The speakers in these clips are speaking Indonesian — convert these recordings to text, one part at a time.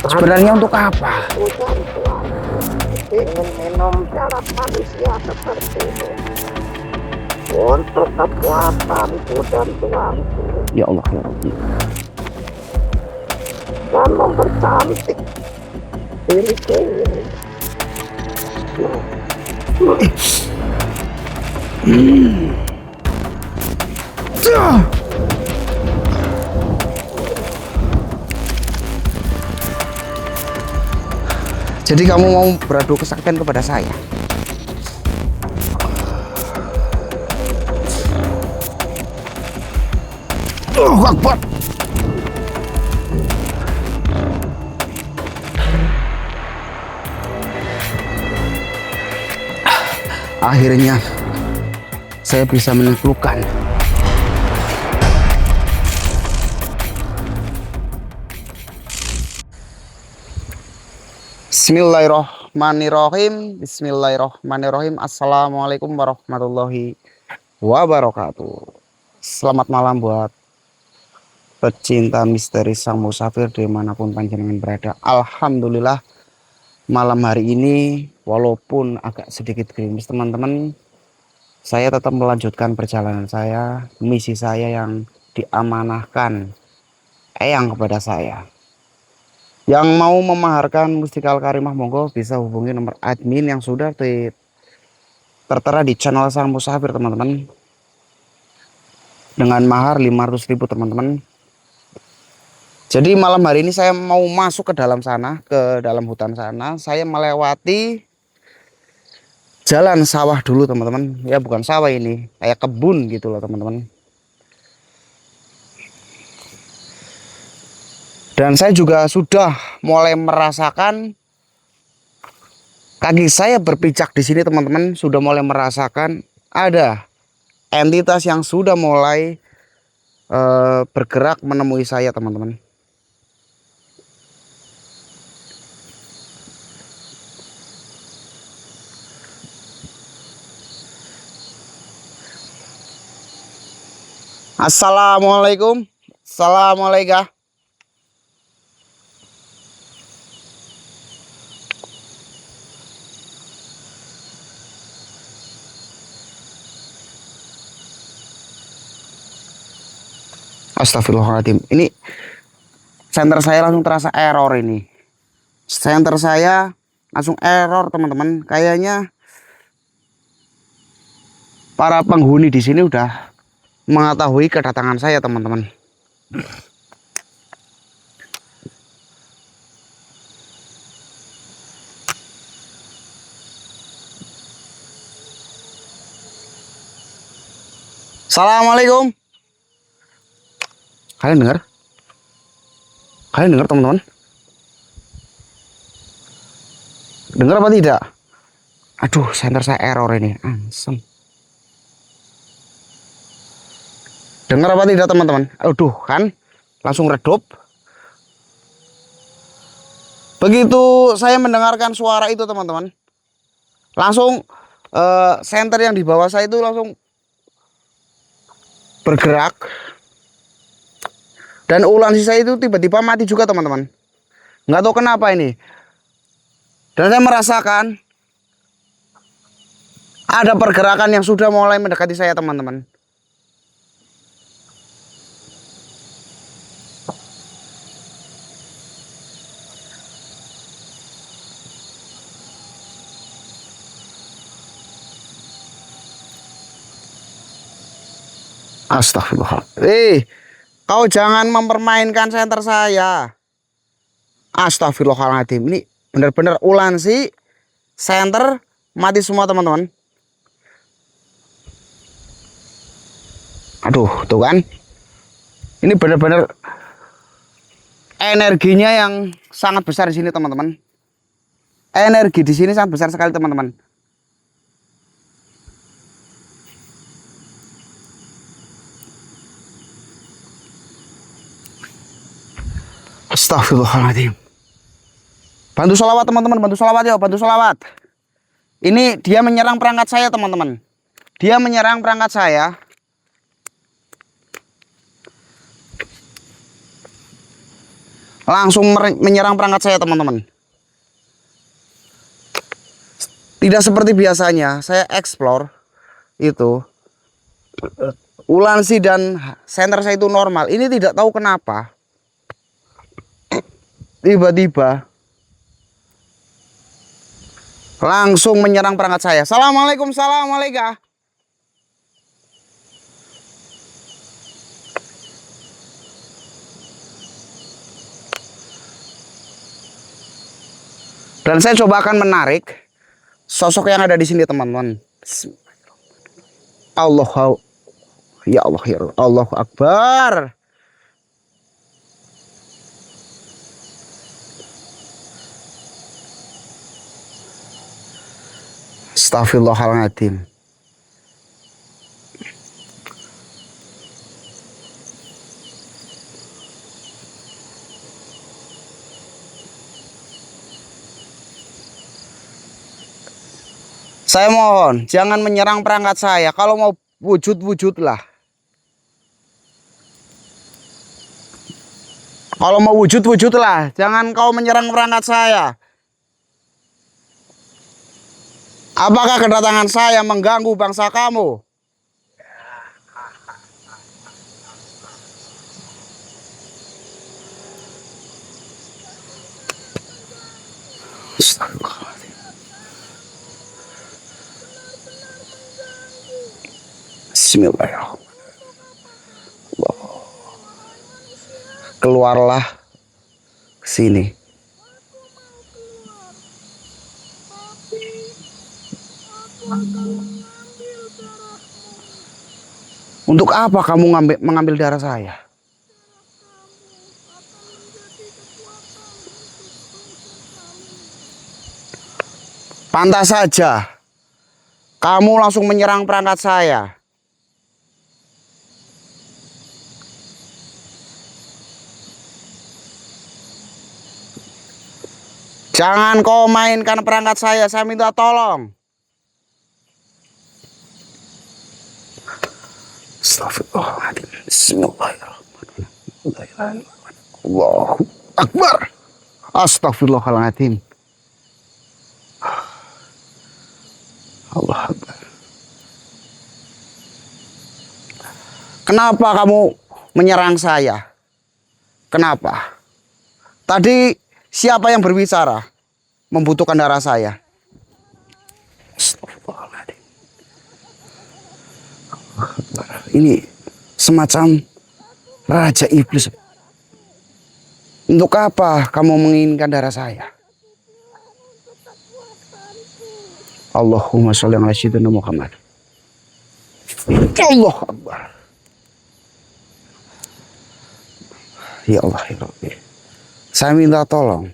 Sebenarnya untuk apa? Ingin minum darah manusia seperti itu untuk kekuatanku dan tuanku Ya Allah ya Rabbi. dan mempercantik diriku ini. Jadi kamu mau beradu kesaktian kepada saya? Akbar. Akhirnya saya bisa menaklukkan. Bismillahirrohmanirrohim. Bismillahirrohmanirrohim. Assalamualaikum warahmatullahi wabarakatuh. Selamat malam buat pecinta misteri sang musafir dimanapun panjenengan berada. Alhamdulillah malam hari ini walaupun agak sedikit gerimis teman-teman, saya tetap melanjutkan perjalanan saya, misi saya yang diamanahkan Eyang kepada saya. Yang mau memaharkan Mustikal Karimah monggo bisa hubungi nomor admin yang sudah tertera di channel sang musafir teman-teman, dengan mahar 500.000 teman-teman. Jadi malam hari ini saya mau masuk ke dalam sana, ke dalam hutan sana. Saya melewati jalan sawah dulu teman-teman. Ya bukan sawah ini, kayak kebun gitu loh teman-teman. Dan saya juga sudah mulai merasakan kaki saya berpijak di sini teman-teman. Sudah mulai merasakan ada entitas yang sudah mulai bergerak menemui saya teman-teman. Assalamualaikum. Assalamualaikum. Astagfirullahaladzim. Ini senter saya langsung terasa error ini. Senter saya langsung error teman-teman. Kayaknya para penghuni di sini udah mengetahui kedatangan saya teman-teman. Assalamualaikum. Kalian dengar? Kalian dengar teman-teman? Dengar apa tidak? Aduh, senter saya error ini. Ansem. Dengar apa tidak teman-teman? Aduh kan, langsung redup. Begitu saya mendengarkan suara itu teman-teman, langsung senter yang di bawah saya itu langsung bergerak. Dan ulang sisa itu tiba-tiba mati juga teman-teman. Nggak tahu kenapa ini. Dan saya merasakan ada pergerakan yang sudah mulai mendekati saya teman-teman. Astagfirullah. Kau jangan mempermainkan senter saya. Astagfirullahaladzim. Ini benar-benar ulansi senter mati semua teman-teman. Aduh, tuh kan. Ini benar-benar energinya yang sangat besar di sini teman-teman. Energi di sini sangat besar sekali teman-teman. Astagfirullahaladzim. Bantu sholawat teman-teman, bantu sholawat ya, bantu sholawat. Ini dia menyerang perangkat saya teman-teman. Dia menyerang perangkat saya. Langsung menyerang perangkat saya, teman-teman. Tidak seperti biasanya, saya explore itu. Ulansi dan senter saya itu normal. Ini tidak tahu kenapa. Tiba-tiba langsung menyerang perangkat saya. Assalamualaikum, assalamualaikum. Dan saya coba akan menarik sosok yang ada di sini, teman-teman. Allah, ya Allah, ya Allah Akbar. Astagfirullahaladzim. Saya mohon jangan menyerang perangkat saya. Kalau mau wujud-wujudlah. Kalau mau wujud-wujudlah. Jangan kau menyerang perangkat saya. Apakah kedatangan saya mengganggu bangsa kamu? Astagfirullahaladzim. Bismillahirrahmanirrahim. Keluarlah ke sini. Untuk apa kamu mengambil darah saya? Pantas saja kamu langsung menyerang perangkat saya. Jangan kau mainkan perangkat saya minta tolong. Astagfirullahaladzim. Bismillahirrahmanirrahim. Allahu Akbar. Astagfirullahaladzim. Allah Akbar. Kenapa kamu menyerang saya? Kenapa? Tadi siapa yang berbicara? Membutuhkan darah saya. Astagfirullahaladzim. Ini semacam raja iblis. Untuk apa kamu menginginkan darah saya? Allahumma sholli ala sayyidina Muhammad. Allah Akbar. Ya Allah, ya Rabbi. Saya minta tolong.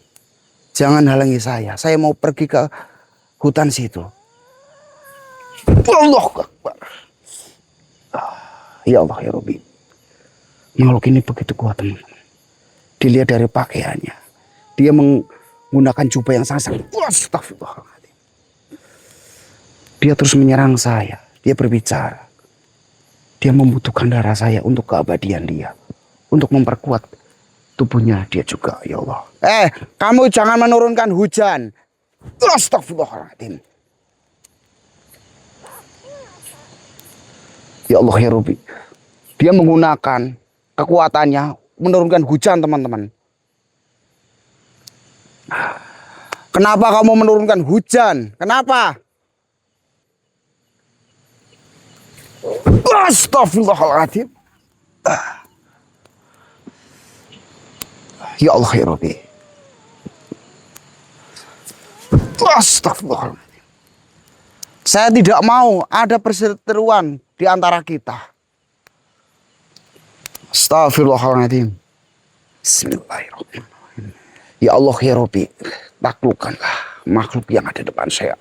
Jangan halangi saya. Saya mau pergi ke hutan situ. Allah Akbar. Ya Allah, ya Rabbi. Makhluk ini begitu kuat, teman-teman. Dilihat dari pakaiannya. Dia menggunakan jubah yang sangat. Astagfirullahaladzim. Dia terus menyerang saya. Dia berbicara. Dia membutuhkan darah saya untuk keabadian dia. Untuk memperkuat tubuhnya dia juga, ya Allah. Kamu jangan menurunkan hujan. Astagfirullahaladzim. Ya Allah, ya Rabbi. Dia menggunakan kekuatannya menurunkan hujan, teman-teman. Kenapa kamu menurunkan hujan? Kenapa? Astagfirullahaladzim. Ya Allah, ya Rabbi. Astagfirullahaladzim. Saya tidak mau ada perseteruan di antara kita. Astagfirullahaladzim. Bismillahirrahmanirrahim. Ya Allah, ya Rabbi. Taklukkanlah makhluk yang ada depan saya.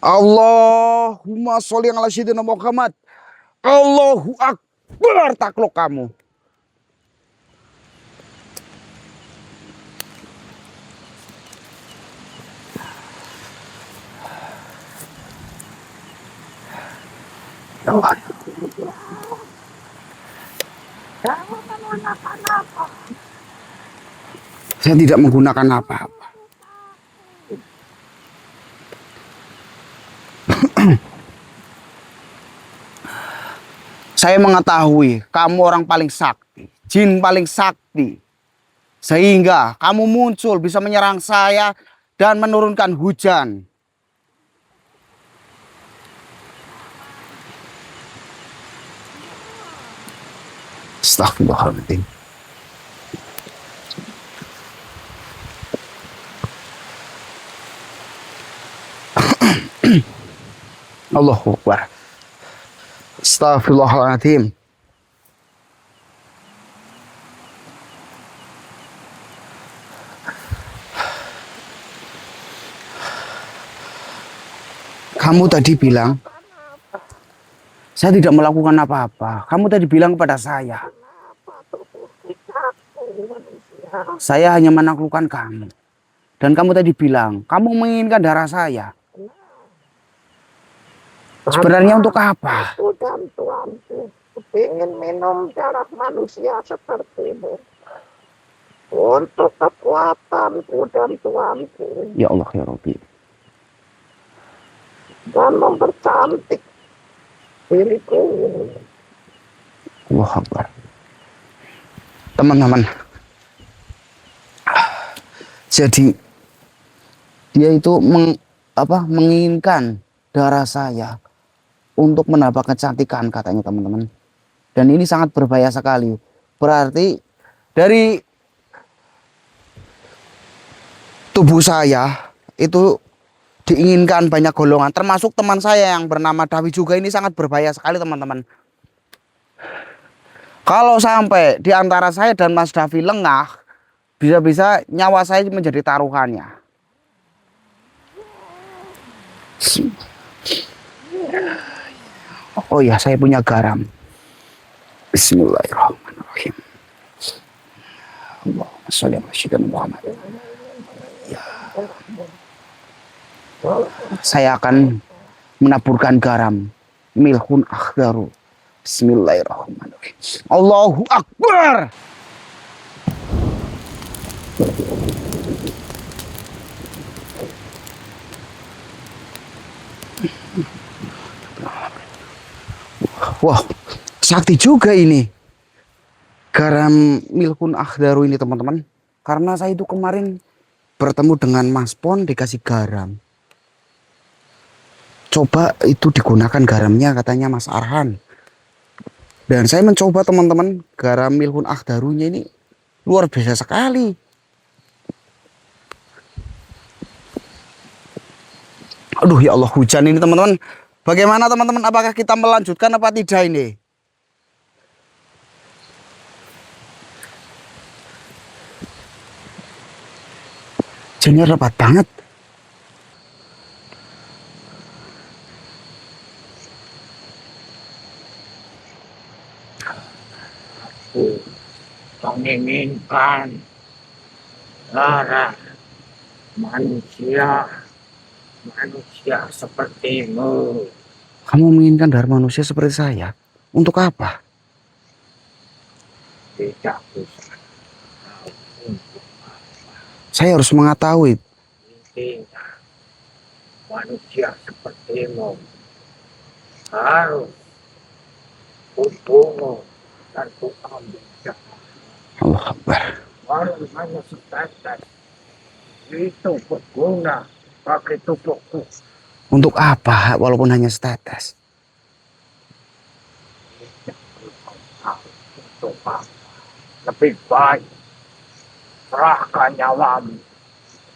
Allahumma sholli ala sayyidina Muhammad. Allahu Akbar. Takluk kamu. Ya Allah. Kamu menggunakan apa? Saya tidak menggunakan apa-apa. Saya mengetahui kamu orang paling sakti, jin paling sakti. Sehingga kamu muncul bisa menyerang saya dan menurunkan hujan. Astagfirullahaladzim. Allahu Akbar. Astagfirullahaladzim. Kamu tadi bilang saya tidak melakukan apa-apa. Kamu tadi bilang kepada saya, saya hanya menaklukkan kamu. Dan kamu tadi bilang, kamu menginginkan darah saya. Sebenarnya untuk apa? Aku dan tuanku ingin minum darah manusia sepertimu. Untuk kekuatanku dan tuanku. Ya Allah ya Rabbi. Dan mempercantik diriku ini. Allah Akbar. Teman-teman. Jadi dia itu menginginkan darah saya untuk menambah kecantikan katanya teman-teman. Dan ini sangat berbahaya sekali. Berarti dari tubuh saya itu diinginkan banyak golongan, termasuk teman saya yang bernama Dawi juga. Ini sangat berbahaya sekali teman-teman. Kalau sampai di antara saya dan Mas Davi lengah, bisa-bisa nyawa saya menjadi taruhannya. Oh ya, saya punya garam. Bismillahirrahmanirrahim. Allahumma sholli ala sayyidina Muhammad. Saya akan menaburkan garam, milhun akhdaru. Bismillahirrahmanirrahim. Allahu Akbar. Wah, sakti juga ini. Garam milhun akhdaru ini teman-teman. Karena saya itu kemarin bertemu dengan Mas Pon dikasih garam. Coba itu digunakan garamnya katanya Mas Arhan. Dan saya mencoba teman-teman, garam milhun akhdarunya ini luar biasa sekali. Aduh ya Allah, hujan ini teman-teman. Bagaimana teman-teman, apakah kita melanjutkan apa tidak ini? Hujannya lebat banget. Menginginkan darah manusia sepertimu. Kamu menginginkan darah manusia seperti saya? Untuk apa? Tidak bisa. Saya harus mengetahui. Intinya manusia sepertimu harus kubunuh dan kuambil darah. Allah Akbar. Walau hanya setetes itu berguna bagi tubuhku. Untuk apa walaupun hanya setetes? Untuk apa? Lebih baik serahkan nyawamu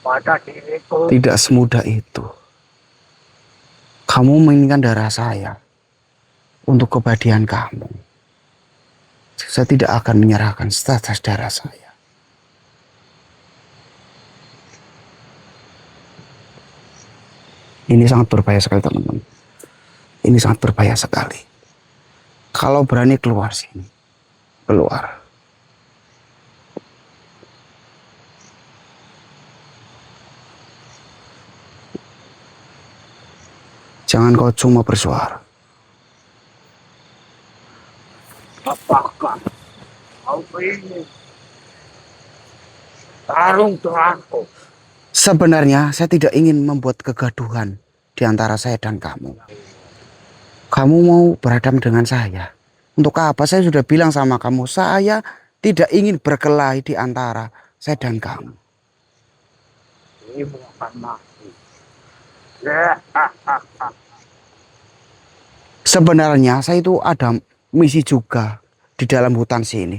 pada diriku. Tidak semudah itu. Kamu menginginkan darah saya untuk kebahagiaan kamu. Saya tidak akan menyerahkan setetes darah saya. Ini sangat berbahaya sekali teman-teman. Ini sangat berbahaya sekali. Kalau berani keluar sini, keluar. Jangan kau cuma bersuara. Apakah kau ingin Tarung tuanku. Sebenarnya saya tidak ingin membuat kegaduhan di antara saya dan kamu. Kamu mau beradab dengan saya. Untuk apa? Saya sudah bilang sama kamu, saya tidak ingin berkelahi di antara saya dan kamu. Ibu akan mati. Ya, Sebenarnya saya itu ada misi juga di dalam hutan sini.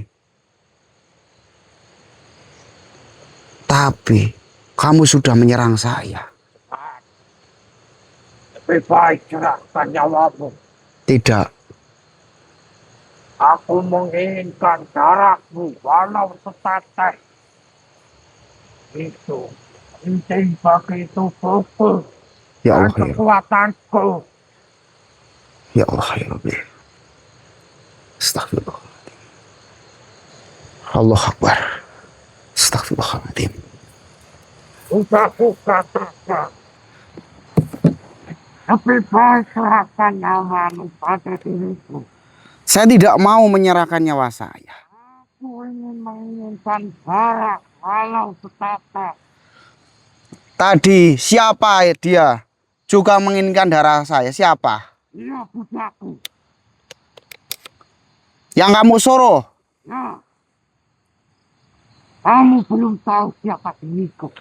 Tapi kamu sudah menyerang saya. lebih baik serahkan nyawamu. Tidak, Aku menginginkan darahmu walau setetes. Itu penting bagi tubuhku ya dan Allah, ya, kekuatanku. ya Allah, ya Rabbi. Astagfirullah. Allah Akbar. Astagfirullahaladzim. Sudah kukatakan. Lebih baik serahkan nyawamu pada diriku. Saya tidak mau menyerahkan nyawa saya. Aku ingin menginginkan darah walau setetes. Tadi siapa dia juga menginginkan darah saya? Siapa? Ia budakku. Yang kamu suruh? Ya. Kamu belum tahu siapa diriku.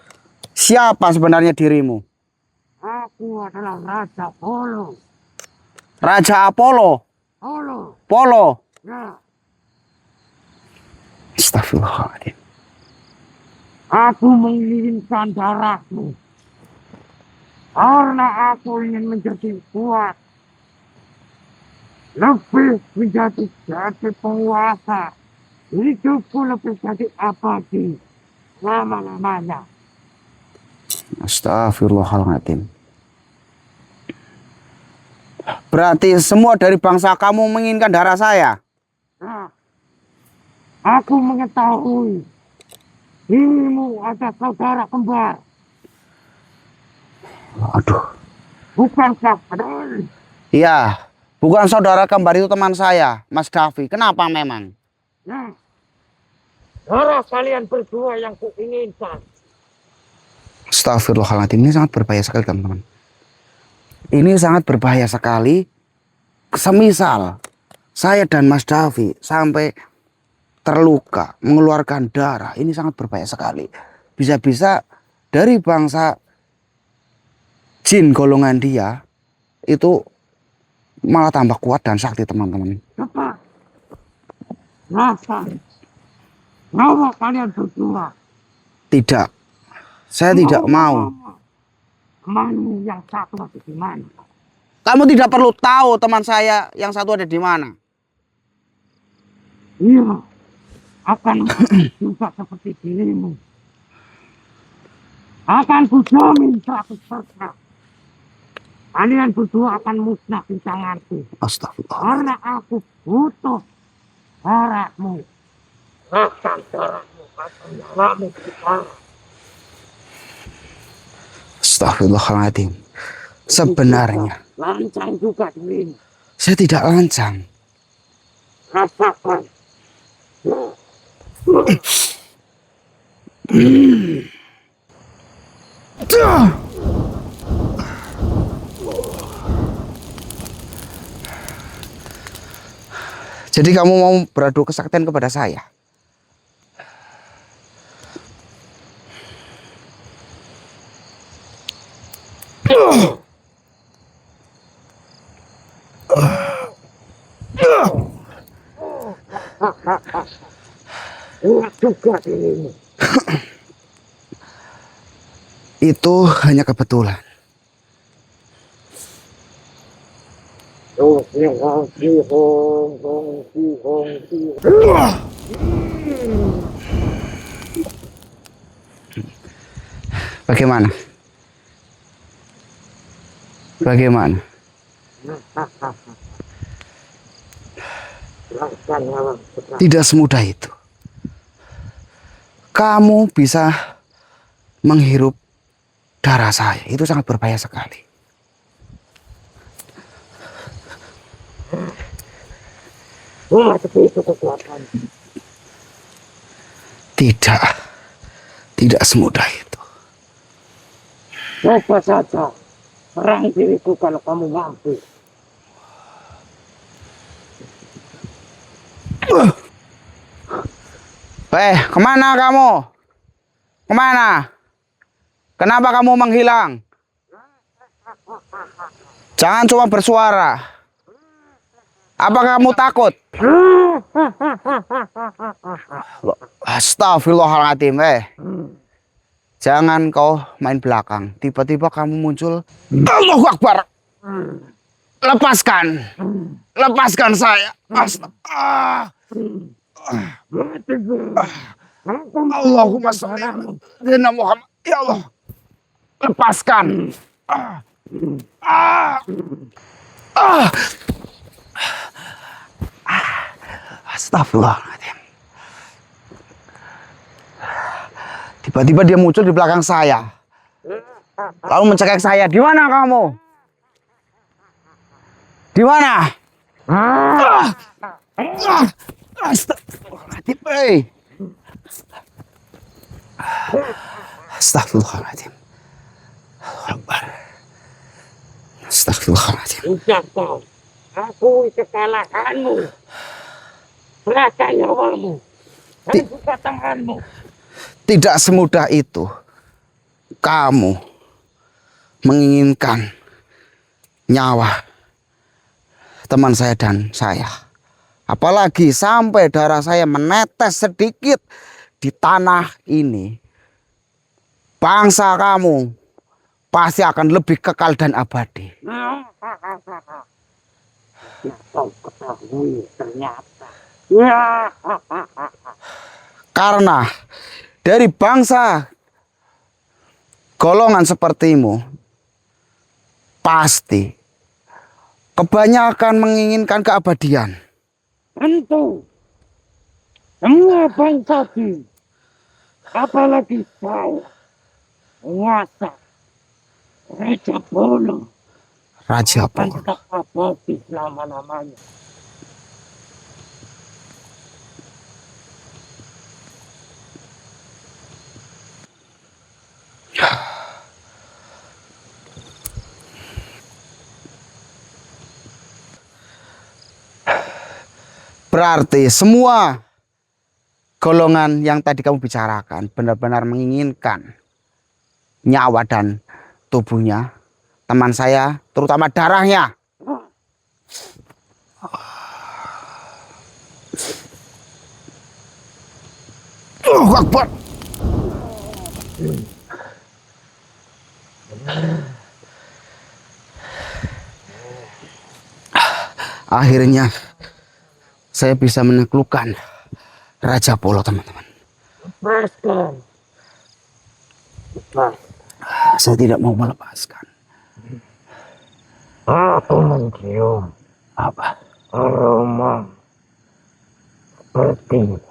Siapa sebenarnya dirimu? Aku adalah Raja Polo. Raja Apollo. Polo. Polo. Ya. Astagfirullahaladzim. Aku menginginkan darahmu. Karena aku ingin menjadi kuat. Lebih jadi penguasa. Hidupku lebih jadi abadi. Lama-lamanya. Astagfirullahaladzim. Berarti semua dari bangsa kamu menginginkan darah saya? Nah, aku mengetahui dirimu ada saudara kembar. Aduh. Bukankah peduli? Iya, bukan saudara kembar, itu teman saya, Mas Davi. Kenapa memang? Ya, darah kalian berdua yang kuinginkan. Astagfirullahaladzim, ini sangat berbahaya sekali teman-teman. Ini sangat berbahaya sekali. Semisal saya dan Mas Davi sampai terluka, mengeluarkan darah, ini sangat berbahaya sekali. Bisa-bisa dari bangsa jin golongan dia itu malah tambah kuat dan sakti teman-teman. Cepat. Rasa nyawa kalian berdua. Tidak, saya tidak mau. Temanmu yang satu ada di mana? Kamu tidak perlu tahu teman saya yang satu ada di mana. Iya, akan juga seperti dirimu. Akan kujamin 100%. Kalian berdua akan musnah di tanganku. Astagfirullah. Karena aku butuh darahmu. Rasakan darahmu, kata nyawamu kita. Astagfirullahaladzim. Sebenarnya Lancang juga dirimu. saya tidak lancang. Rasakan. Jadi kamu mau beradu kesaktian kepada saya? Ingat juga dirimu. Itu hanya kebetulan. Bagaimana? Bagaimana? Tidak semudah itu. Kamu bisa menghirup darah saya. Itu sangat berbahaya sekali. Tidak. Tidak semudah itu. Coba saja perang diriku kalau kamu mampu. Kemana kamu? Kemana? Kenapa kamu menghilang? Jangan cuma bersuara. Apa kamu takut? Astagfirullahaladzim. Jangan kau main belakang. Tiba-tiba kamu muncul. Allahu Akbar. Lepaskan. Lepaskan saya. Allahumma sholli ala Muhammad. Ya Allah. Lepaskan. Astagfirullahaladzim. Tiba-tiba dia muncul di belakang saya. Lalu mencekik saya. Di mana kamu? Di mana? Astagfirullahaladzim. Astagfirullahaladzim. Astagfirullahaladzim. Sudah kau, aku kekalahanmu. Serahkan nyawamu dan buka tanganmu. Tidak semudah itu kamu menginginkan nyawa teman saya dan saya. Apalagi sampai darah saya menetes sedikit di tanah ini. Bangsa kamu pasti akan lebih kekal dan abadi. Ya kau ketahui ternyata. Ya. Karena dari bangsa golongan sepertimu pasti kebanyakan menginginkan keabadian. Tentu. Semua bangsa di. Apalagi saya. Penguasa. Raja Polo. Raja Akan Polo. tetap abadi selama-lamanya. Berarti semua golongan yang tadi kamu bicarakan benar-benar menginginkan nyawa dan tubuhnya teman saya, terutama darahnya. Akbar. Akhirnya saya bisa menaklukkan Raja Polo, teman-teman. Lepaskan. Lepas. Saya tidak mau melepaskan. Aku mencium Apa? aroma seperti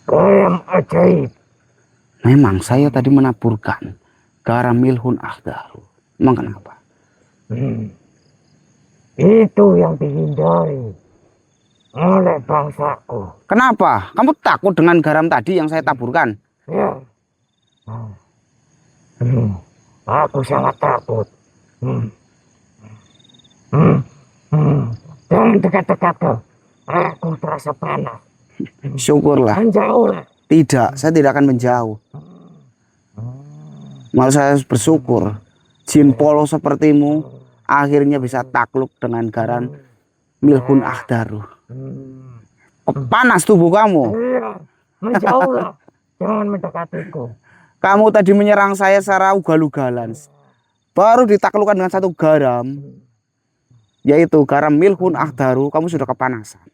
garam ajaib. Memang saya tadi menaburkan garam milhun akhdaru. Emang kenapa? Itu yang dihindari oleh bangsaku. Kenapa? Kamu takut dengan garam tadi yang saya taburkan? Ya. Aku sangat takut. Jangan dekat-dekat kau. Aku terasa panas. Syukurlah. Menjauhlah. Tidak, saya tidak akan menjauh. Malah saya bersyukur. Jin Polo sepertimu akhirnya bisa takluk dengan garam milhun akhdaru. Panas tubuh kamu. Iya. Menjauhlah. Jangan mendekatiku. Kamu tadi menyerang saya secara ugal-ugalan. Baru ditaklukkan dengan satu garam. Yaitu garam milhun akhdaru. Kamu sudah kepanasan.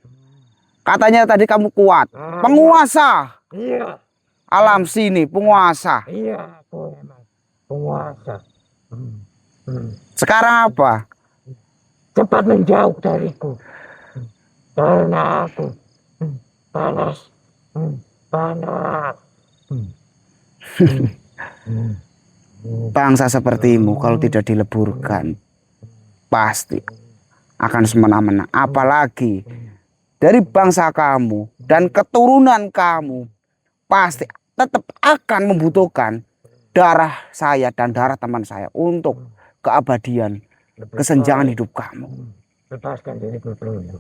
Katanya tadi kamu kuat. Penguasa. Iya. Alam sini, penguasa. Iya, aku memang penguasa. Sekarang apa? Cepat menjauh dariku. Karena aku panas. Panas. Bangsa sepertimu kalau tidak dileburkan pasti akan semena-mena. Apalagi dari bangsa kamu dan keturunan kamu pasti tetap akan membutuhkan darah saya dan darah teman saya untuk keabadian, kesenjangan hidup kamu. Lepaskan diriku dulu.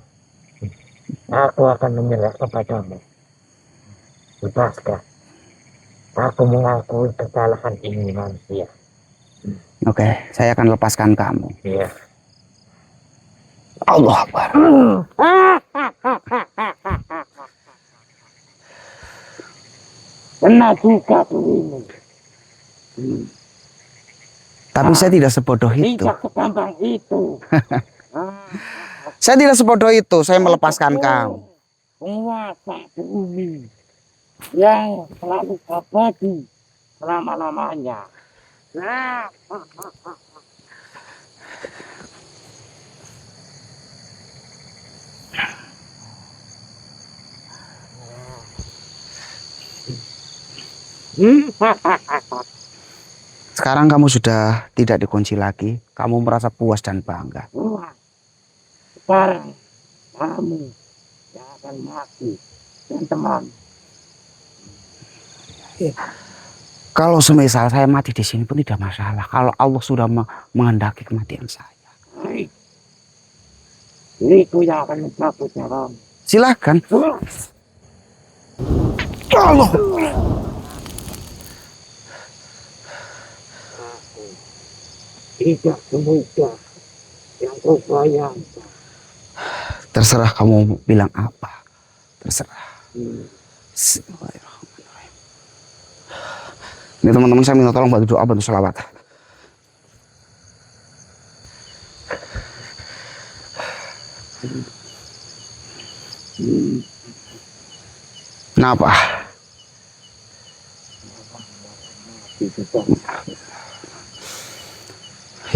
Aku akan menyerah kepadamu. Lepaskan. Aku mengakui kesalahan ini manusia. Oke, saya akan lepaskan kamu. Iya. Allah Akbar. Kena juga ini. Tapi saya tidak sebodoh itu. Tidak segampang itu. Saya tidak sebodoh itu. Saya melepaskan kamu. Penguasa bumi yang selalu abadi selama-lamanya. Sekarang kamu sudah tidak dikunci lagi. Kamu merasa puas dan bangga. Sekarang kamu yang akan mati dan teman. Kalau semisal saya mati di sini pun tidak masalah. Kalau Allah sudah menghendaki kematian saya. Baik. Diriku yang akan mencabut nyawamu. Silakan. Allah. Tidak semudah yang kau bayangkan. Terserah kamu bilang apa. Terserah. Ini teman-teman saya minta tolong bantu doa, bantu sholawat. Kenapa?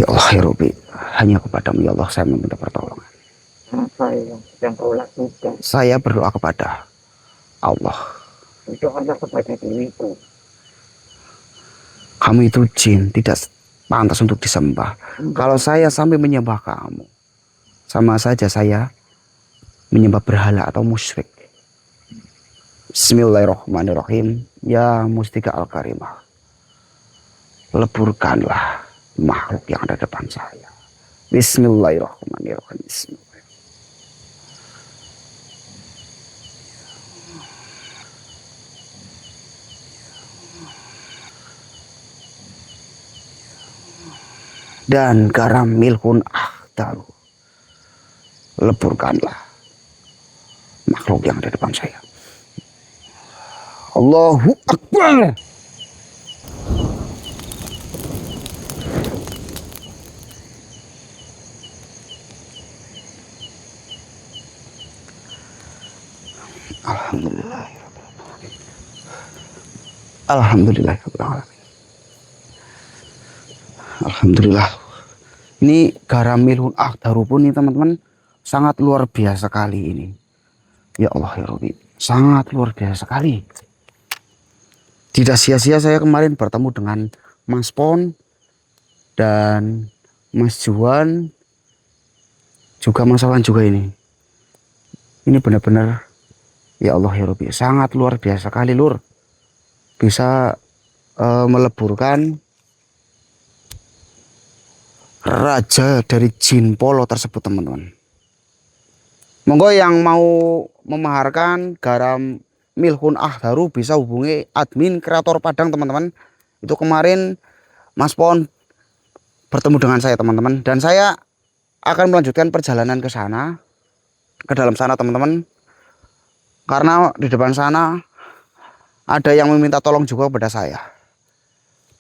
Ya Allah ya Rabbi, hanya kepadamu ya Allah saya meminta pertolongan. Apa yang kau lakukan? Saya berdoa kepada Allah. Berdoalah kepada diriku. Kamu itu jin, tidak pantas untuk disembah. Kalau saya sampai menyembah kamu, sama saja saya menyembah berhala atau musyrik. Bismillahirrahmanirrahim. Ya Mustika Al-Karimah, leburkanlah makhluk yang ada depan saya. Bismillahirrahmanirrahim. Dan garam milhun ahdaru, leburkanlah makhluk yang ada depan saya. Allahu Akbar. Alhamdulillah. Alhamdulillah. Alhamdulillah. Ini garam milhun ahdaru pun nih teman-teman sangat luar biasa sekali ini. Ya Allah ya Rabbi, sangat luar biasa sekali. Tidak sia-sia saya kemarin bertemu dengan Mas Pon dan Mas Juan, juga Mas Awan juga ini. Ini benar-benar ya Allah ya Rabbi, sangat luar biasa sekali lur. Bisa meleburkan raja dari jin polo tersebut teman-teman. Monggo yang mau memaharkan garam milhun ahdaru bisa hubungi admin kreator Padang teman-teman. Itu kemarin Mas Pon bertemu dengan saya teman-teman, dan saya akan melanjutkan perjalanan ke sana, ke dalam sana teman-teman, karena di depan sana ada yang meminta tolong juga kepada saya.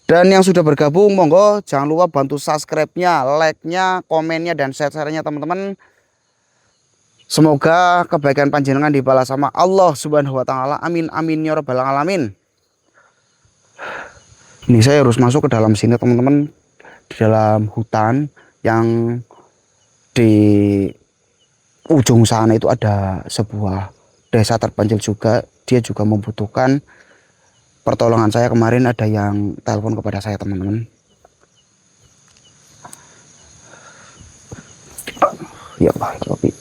Dan yang sudah bergabung monggo jangan lupa bantu subscribe-nya, like-nya, komennya, dan share-nya teman-teman. Semoga kebaikan panjenengan dibalas sama Allah Subhanahu wa taala. Amin amin ya rabbal alamin. Ini saya harus masuk ke dalam sini teman-teman, di dalam hutan yang di ujung sana itu ada sebuah desa terpencil juga. Dia juga membutuhkan pertolongan saya. Kemarin ada yang telepon kepada saya teman-teman. Ya Allah, Robi.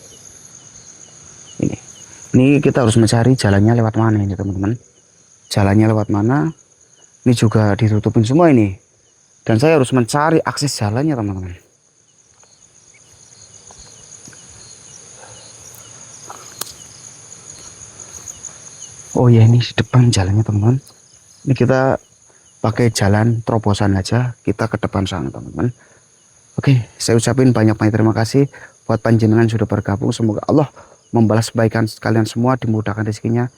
Ini kita harus mencari jalannya lewat mana ini teman-teman. jalannya lewat mana. Ini juga ditutupin semua ini. Dan saya harus mencari akses jalannya teman-teman. Oh ya, ini di depan jalannya teman-teman. Ini kita pakai jalan terobosan aja, kita ke depan sana teman-teman. Oke, saya ucapin banyak-banyak terima kasih buat panjenengan sudah bergabung. Semoga Allah membalas kebaikan kalian semua, dimudahkan rezekinya,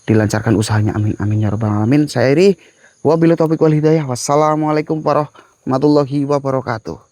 dilancarkan usahanya, amin amin ya rabbal alamin. Saya Iri, wabillahi taufiq wal hidayah. Wassalamualaikum warahmatullahi wabarakatuh.